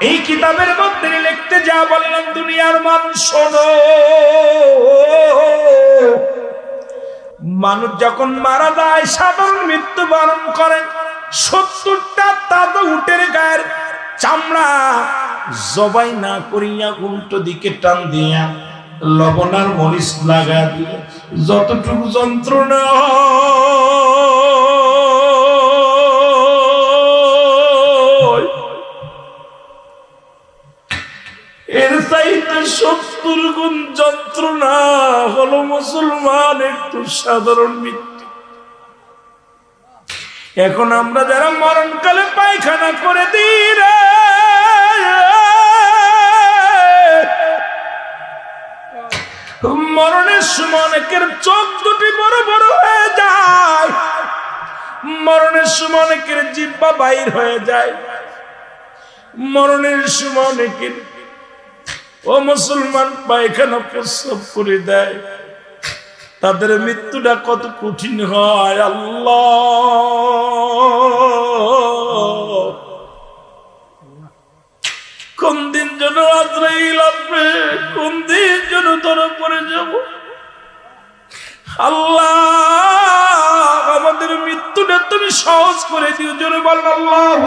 এই কিতাবের মধ্যে লিখতে যা বললাম, দুনিয়ার মানুষ শোনো, মানুষ যখন মারা যায় সাধারণ মৃত্যুবরণ করে 70টা তাজা উটের গায়ের চামড়া জবাই না করিয়া উল্টো দিকে টান দিয়া লবণ আর মরিচ লাগা দিয়ে যতটুকু যন্ত্রণা এর চাইতে 70 গুণ যন্ত্রণা হলো মুসলমান একটু সাধারণ মৃত্যু। এখন আমরা যারা মরণকালে পায়খানা করে দিই রে, মরণের সময় অনেকের চোখ দুটি বড় বড় হয়ে যায়, মরণের সময় অনেকের জিহ্বা বাইর হয়ে যায়, মরণের সময় অনেকের ও মুসলমান পায়খানা প্রস্রাব করে দেয়। তাদের মৃত্যুটা কত কঠিন হয় আল্লাহ! কোন দিন যেন আজরাইল আসবে, কোন দিন যেন ধরা পড়ে যাব। আল্লাহ আমাদের মৃত্যুটা তুমি সহজ করে দিও, জোরে বলেন আল্লাহ।